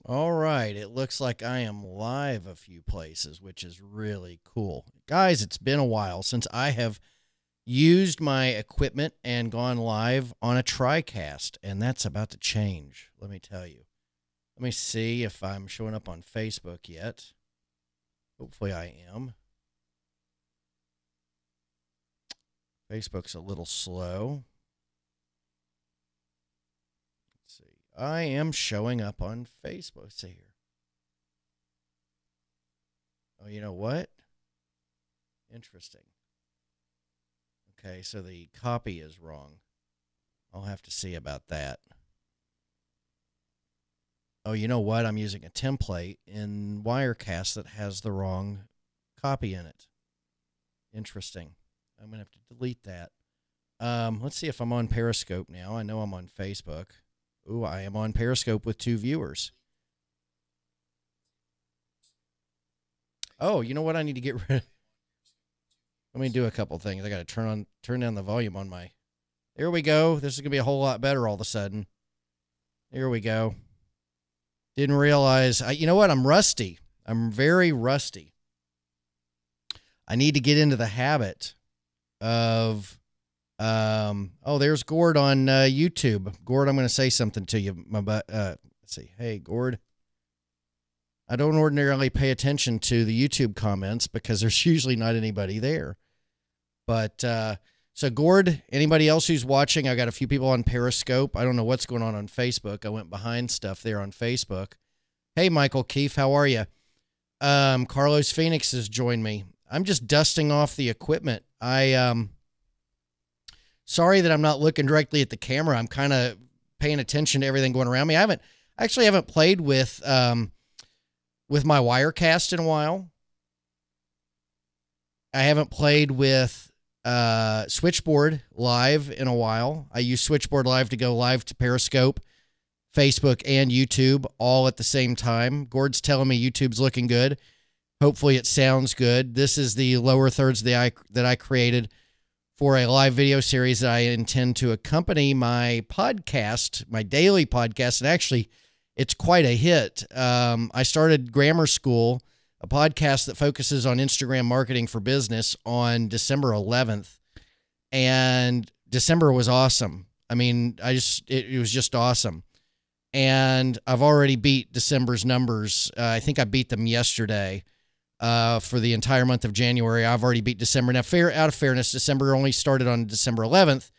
All right, it looks like I am live a few places, which is really cool. Guys, it's been a while since I have used my equipment and gone live on a TriCast, and that's about to change, let me tell you. Let me see if I'm showing up on Facebook yet. Hopefully I am. Facebook's a little slow. Let's see. I am showing up on Facebook. Let's see here. Oh, you know what? Interesting. Okay, so the copy is wrong. I'll have to see about that. Oh, you know what? I'm using a template in Wirecast that has the wrong copy in it. Interesting. I'm going to have to delete that. Let's see if I'm on Periscope now. I know I'm on Facebook. Ooh, I am on Periscope with 2 viewers. Oh, you know what I need to get rid of? Let me do a couple things. I got to turn down the volume on my... There we go. This is going to be a whole lot better all of a sudden. There we go. Didn't realize... you know what? I'm rusty. I'm very rusty. I need to get into the habit of... oh, there's Gord on YouTube. Gord, I'm going to say something to you. Let's see. Hey, Gord. I don't ordinarily pay attention to the YouTube comments because there's usually not anybody there. But, so Gord, anybody else who's watching, I got a few people on Periscope. I don't know what's going on Facebook. I went behind stuff there on Facebook. Hey, Michael Keefe, how are you? Carlos Phoenix has joined me. I'm just dusting off the equipment. Sorry that I'm not looking directly at the camera. I'm kind of paying attention to everything going around me. I actually haven't played with my Wirecast in a while. I haven't played with Switchboard Live in a while. I use Switchboard Live to go live to Periscope, Facebook, and YouTube all at the same time. Gord's telling me YouTube's looking good. Hopefully it sounds good. This is the lower thirds that I created for a live video series that I intend to accompany my podcast, my daily podcast. And actually, it's quite a hit. I started Grammar School, a podcast that focuses on Instagram marketing for business, on December 11th. And December was awesome. I mean, it was just awesome. And I've already beat December's numbers. I think I beat them yesterday. For the entire month of January, I've already beat December. Now, out of fairness, December only started on December 11th,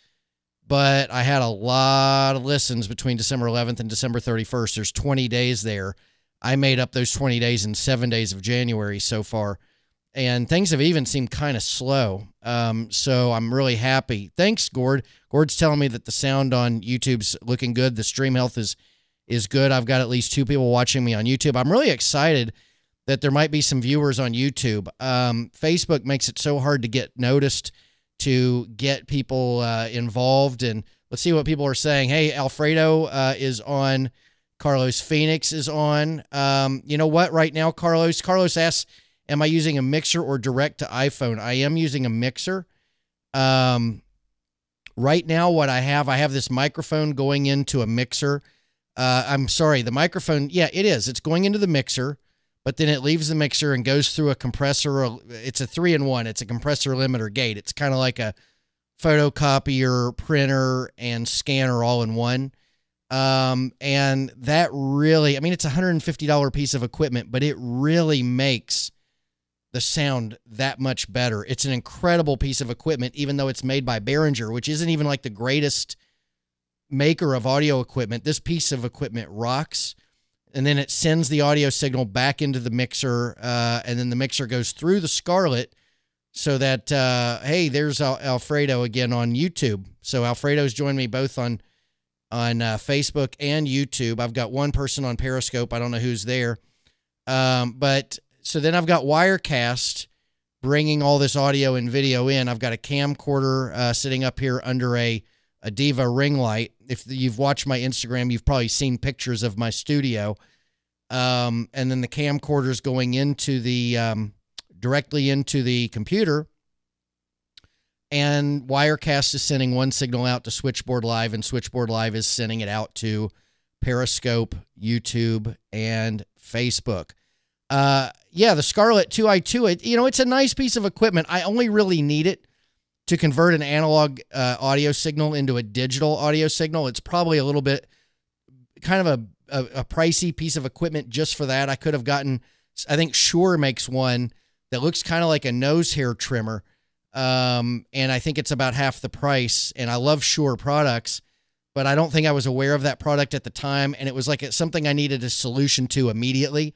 but I had a lot of listens between December 11th and December 31st. There's 20 days there. I made up those 20 days in 7 days of January so far, and things have even seemed kind of slow. So I'm really happy. Thanks, Gord. Gord's telling me that the sound on YouTube's looking good. The stream health is good. I've got at least 2 people watching me on YouTube. I'm really excited that there might be some viewers on YouTube. Facebook makes it so hard to get noticed, to get people involved. And let's see what people are saying. Hey, Alfredo is on. Carlos Phoenix is on. You know what? Right now, Carlos asks, am I using a mixer or direct to iPhone? I am using a mixer. Right now, what I have this microphone going into a mixer. I'm sorry, the microphone, yeah, it is. It's going into the mixer, but then it leaves the mixer and goes through a compressor. It's a 3-in-1. It's a compressor limiter gate. It's kind of like a photocopier, printer, and scanner all in one. And that really, I mean, it's a $150 piece of equipment, but it really makes the sound that much better. It's an incredible piece of equipment, even though it's made by Behringer, which isn't even like the greatest maker of audio equipment. This piece of equipment rocks. And then it sends the audio signal back into the mixer, and then the mixer goes through the Scarlett so that, hey, there's Alfredo again on YouTube. So Alfredo's joined me both on Facebook and YouTube. I've got one person on Periscope. I don't know who's there. But so then I've got Wirecast bringing all this audio and video in. I've got a camcorder sitting up here under a Diva ring light. If you've watched my Instagram, you've probably seen pictures of my studio. And then the camcorder's going into the directly into the computer. And Wirecast is sending one signal out to Switchboard Live, and Switchboard Live is sending it out to Periscope, YouTube, and Facebook. Yeah, the Scarlett 2i2, it's a nice piece of equipment. I only really need it to convert an analog audio signal into a digital audio signal. It's probably a little bit kind of a pricey piece of equipment just for that. I could have gotten, I think Shure makes one that looks kind of like a nose hair trimmer. And I think it's about half the price. And I love Shure products, but I don't think I was aware of that product at the time. And it was like something I needed a solution to immediately.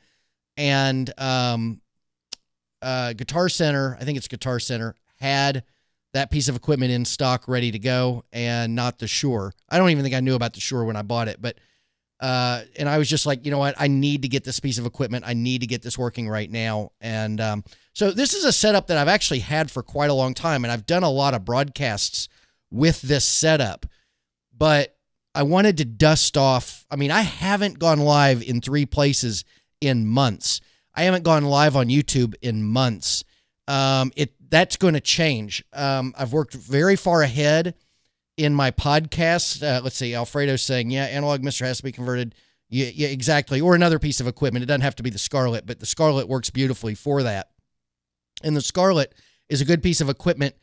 And Guitar Center, I think it's Guitar Center, had that piece of equipment in stock ready to go, and not the Shure. I don't even think I knew about the Shure when I bought it, but and I was just like, you know what? I need to get this piece of equipment. I need to get this working right now. And so this is a setup that I've actually had for quite a long time, and I've done a lot of broadcasts with this setup, but I wanted to dust off. I mean, I haven't gone live in 3 places in months. I haven't gone live on YouTube in months. That's going to change. I've worked very far ahead in my podcast. Let's see, Alfredo's saying, yeah, Analog Mister has to be converted. Yeah, exactly. Or another piece of equipment. It doesn't have to be the Scarlett, but the Scarlett works beautifully for that. And the Scarlett is a good piece of equipment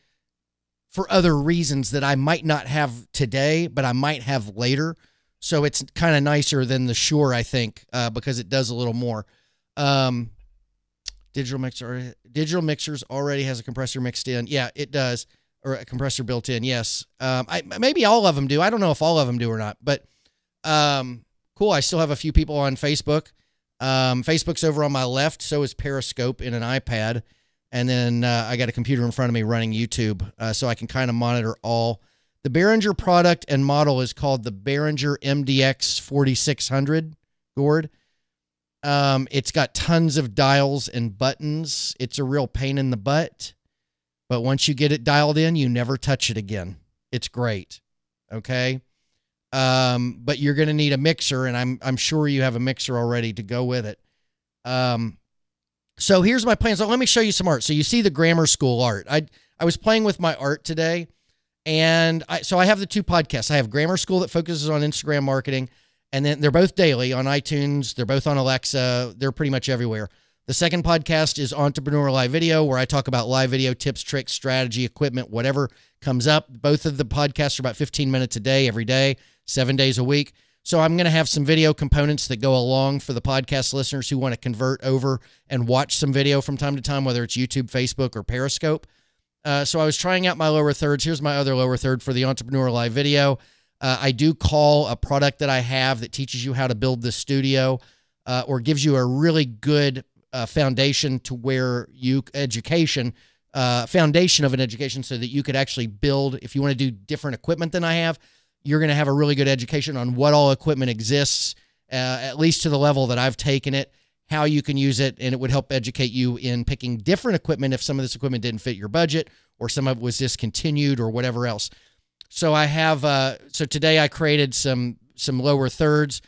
for other reasons that I might not have today, but I might have later. So it's kind of nicer than the Shure, I think, because it does a little more. Digital mixers already has a compressor mixed in. Yeah, it does, or a compressor built in. Yes. Maybe all of them do. I don't know if all of them do or not, but cool. I still have a few people on Facebook. Facebook's over on my left. So is Periscope in an iPad. And then I got a computer in front of me running YouTube, so I can kind of monitor all. The Behringer product and model is called the Behringer MDX 4600, Gord. It's got tons of dials and buttons. It's a real pain in the butt, but once you get it dialed in, you never touch it again. It's great. Okay. But you're going to need a mixer, and I'm sure you have a mixer already to go with it. So here's my plan. So let me show you some art. So you see the grammar school art. I was playing with my art today, and so I have the 2 podcasts. I have Grammar School that focuses on Instagram marketing, and then they're both daily on iTunes. They're both on Alexa. They're pretty much everywhere. The second podcast is Entrepreneur Live Video, where I talk about live video tips, tricks, strategy, equipment, whatever comes up. Both of the podcasts are about 15 minutes a day, every day, 7 days a week. So I'm going to have some video components that go along for the podcast listeners who want to convert over and watch some video from time to time, whether it's YouTube, Facebook, or Periscope. So I was trying out my lower thirds. Here's my other lower third for the Entrepreneur Live Video. I do call a product that I have that teaches you how to build the studio, or gives you a really good foundation to where foundation of an education, so that you could actually build. If you want to do different equipment than I have, you're going to have a really good education on what all equipment exists, at least to the level that I've taken it, how you can use it, and it would help educate you in picking different equipment if some of this equipment didn't fit your budget, or some of it was discontinued, or whatever else. So I have, so today I created some lower thirds.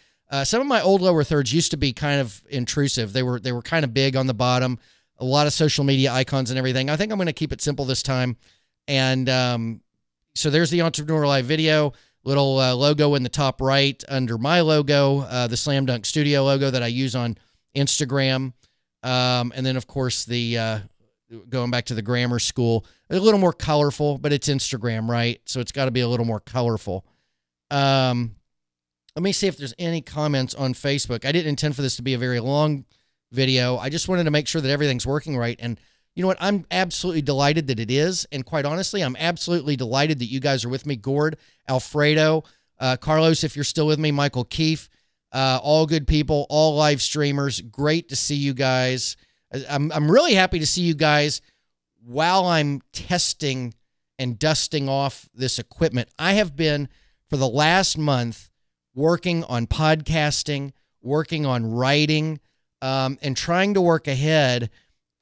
Some of my old lower thirds used to be kind of intrusive. They were kind of big on the bottom, a lot of social media icons and everything. I think I'm going to keep it simple this time. And so there's the Entrepreneur Live Video. Little logo in the top right under my logo, the Slam Dunk Studio logo that I use on Instagram. And then, of course, the going back to the grammar school, a little more colorful, but it's Instagram, right? So it's got to be a little more colorful. Let me see if there's any comments on Facebook. I didn't intend for this to be a very long video. I just wanted to make sure that everything's working right. And you know what? I'm absolutely delighted that it is. And quite honestly, I'm absolutely delighted that you guys are with me. Gord, Alfredo, Carlos, if you're still with me, Michael Keefe, all good people, all live streamers. Great to see you guys. I'm really happy to see you guys while I'm testing and dusting off this equipment. I have been, for the last month, working on podcasting, working on writing, and trying to work ahead.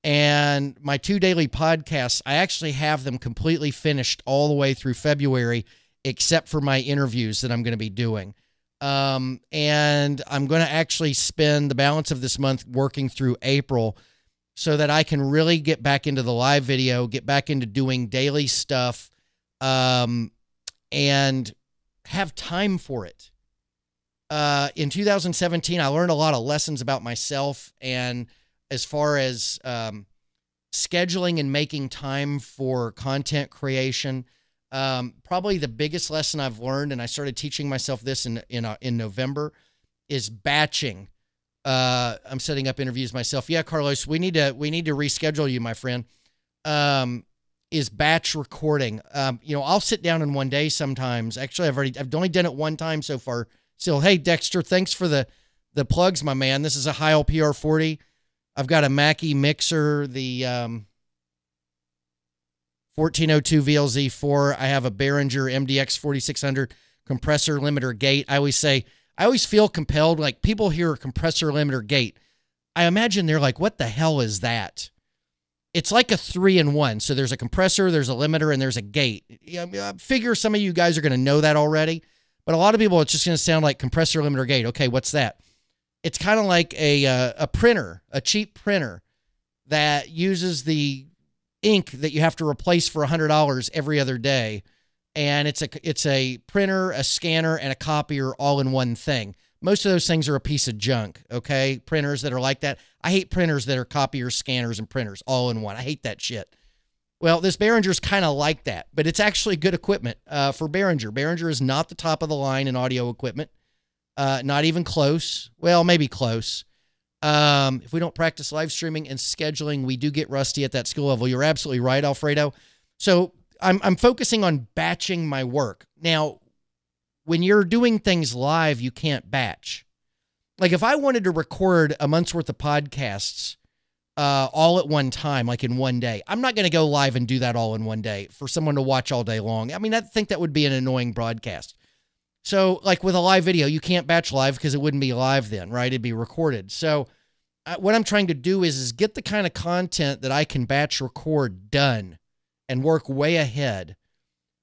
And my 2 daily podcasts, I actually have them completely finished all the way through February, except for my interviews that I'm going to be doing. And I'm going to actually spend the balance of this month working through April, so that I can really get back into the live video, get back into doing daily stuff, and have time for it. In 2017, I learned a lot of lessons about myself, and as far as scheduling and making time for content creation. Probably the biggest lesson I've learned, and I started teaching myself this in November, is batching. I'm setting up interviews myself. Yeah, Carlos, we need to reschedule you, my friend. Is batch recording. I'll sit down in one day sometimes. Actually, I've only done it one time so far. Still, hey Dexter, thanks for the plugs, my man. This is a Heil PR40. I've got a Mackie mixer, the 1402 VLZ4. I have a Behringer MDX 4600 compressor limiter gate. I always feel compelled, like people hear compressor limiter gate. I imagine they're like, what the hell is that? It's like a 3-in-1. So there's a compressor, there's a limiter, and there's a gate. I figure some of you guys are going to know that already, but a lot of people, it's just going to sound like compressor limiter gate. Okay, what's that? It's kind of like a printer, a cheap printer that uses the ink that you have to replace for $100 every other day. And it's a printer, a scanner, and a copier all in one thing. Most of those things are a piece of junk, okay? Printers that are like that. I hate printers that are copiers, scanners, and printers all in one. I hate that shit. Well, this Behringer's kind of like that, but it's actually good equipment for Behringer. Behringer is not the top of the line in audio equipment. Not even close. Well, maybe close. If we don't practice live streaming and scheduling, we do get rusty at that skill level. You're absolutely right, Alfredo. So I'm focusing on batching my work. Now, when you're doing things live, you can't batch. Like if I wanted to record a month's worth of podcasts all at one time, like in one day, I'm not going to go live and do that all in one day for someone to watch all day long. I mean, I think that would be an annoying broadcast. So like with a live video, you can't batch live because it wouldn't be live then, right? It'd be recorded. So what I'm trying to do is get the kind of content that I can batch record done and work way ahead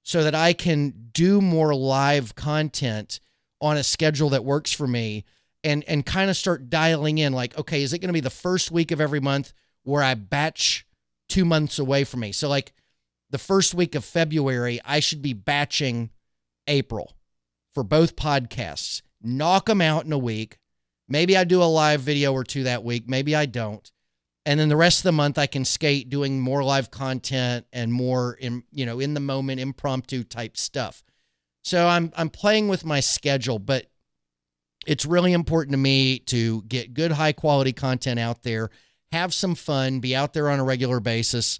so that I can do more live content on a schedule that works for me and kind of start dialing in like, okay, is it going to be the first week of every month where I batch 2 months away from me? So like the first week of February, I should be batching April for both podcasts. Knock them out in a week. Maybe I do a live video or two that week. Maybe I don't. And then the rest of the month I can skate doing more live content and more in the moment, impromptu type stuff. So I'm playing with my schedule, but it's really important to me to get good high quality content out there, have some fun, be out there on a regular basis,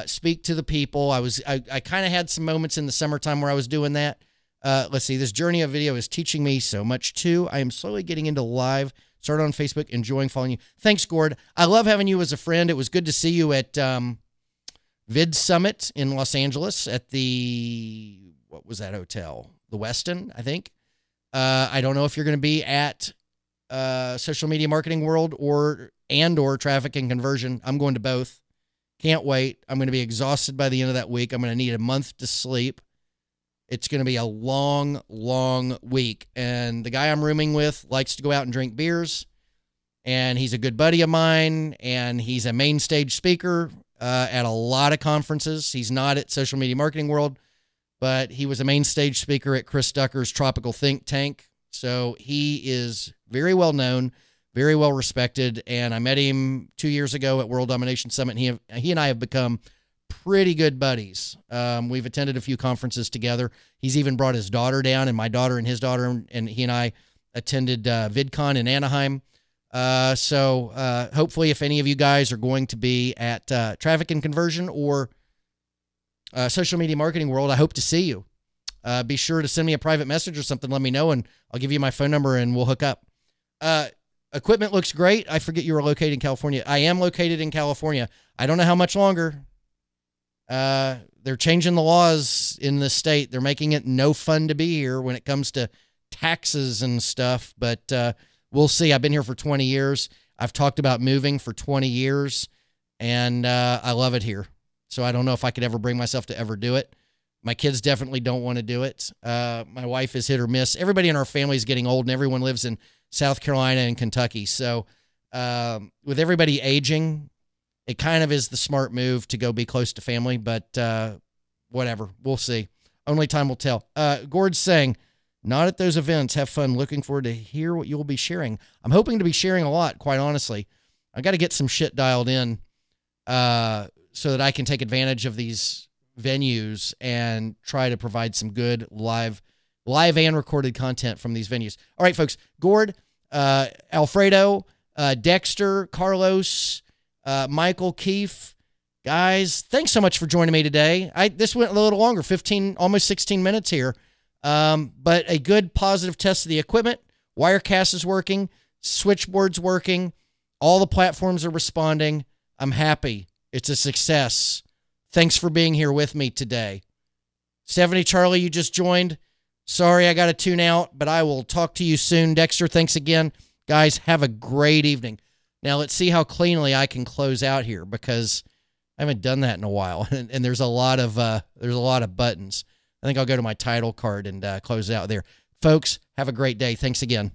speak to the people. I kind of had some moments in the summertime where I was doing that. Let's see, this journey of video is teaching me so much too. I am slowly getting into live. Started on Facebook, enjoying following you. Thanks, Gord. I love having you as a friend. It was good to see you at Vid Summit in Los Angeles at the, what was that hotel? The Westin, I think. I don't know if you're going to be at Social Media Marketing World or Traffic and Conversion. I'm going to both. Can't wait. I'm going to be exhausted by the end of that week. I'm going to need a month to sleep. It's going to be a long, long week. And the guy I'm rooming with likes to go out and drink beers. And he's a good buddy of mine. And he's a main stage speaker at a lot of conferences. He's not at Social Media Marketing World, but he was a main stage speaker at Chris Ducker's Tropical Think Tank. So he is very well known, very well respected. And I met him 2 years ago at World Domination Summit. And he and I have become pretty good buddies. We've attended a few conferences together. He's even brought his daughter down, and my daughter and his daughter, and he and I attended VidCon in Anaheim. So hopefully if any of you guys are going to be at Traffic and Conversion or Social Media Marketing World, I hope to see you. Be sure to send me a private message or something. Let me know, and I'll give you my phone number, and we'll hook up. Equipment looks great. I forget you were located in California. I am located in California. I don't know how much longer. They're changing the laws in the state. They're making it no fun to be here when it comes to taxes and stuff, but we'll see. I've been here for 20 years. I've talked about moving for 20 years, and I love it here. So I don't know if I could ever bring myself to ever do it. My kids definitely don't want to do it. My wife is hit or miss. Everybody in our family is getting old, and everyone lives in South Carolina and Kentucky. So with everybody aging, it kind of is the smart move to go be close to family, but whatever. We'll see. Only time will tell. Gord's saying, not at those events. Have fun. Looking forward to hear what you'll be sharing. I'm hoping to be sharing a lot, quite honestly. I got to get some shit dialed in so that I can take advantage of these venues and try to provide some good live and recorded content from these venues. All right, folks. Gord, Alfredo, Dexter, Carlos, Michael, Keefe, guys, thanks so much for joining me today. This went a little longer, 15, almost 16 minutes here. But a good positive test of the equipment. Wirecast is working. Switchboard's working. All the platforms are responding. I'm happy. It's a success. Thanks for being here with me today. Stephanie, Charlie, you just joined. Sorry, I got to tune out, but I will talk to you soon. Dexter, thanks again. Guys, have a great evening. Now, let's see how cleanly I can close out here, because I haven't done that in a while, and there's a lot of buttons. I think I'll go to my title card and close it out there. Folks, have a great day. Thanks again.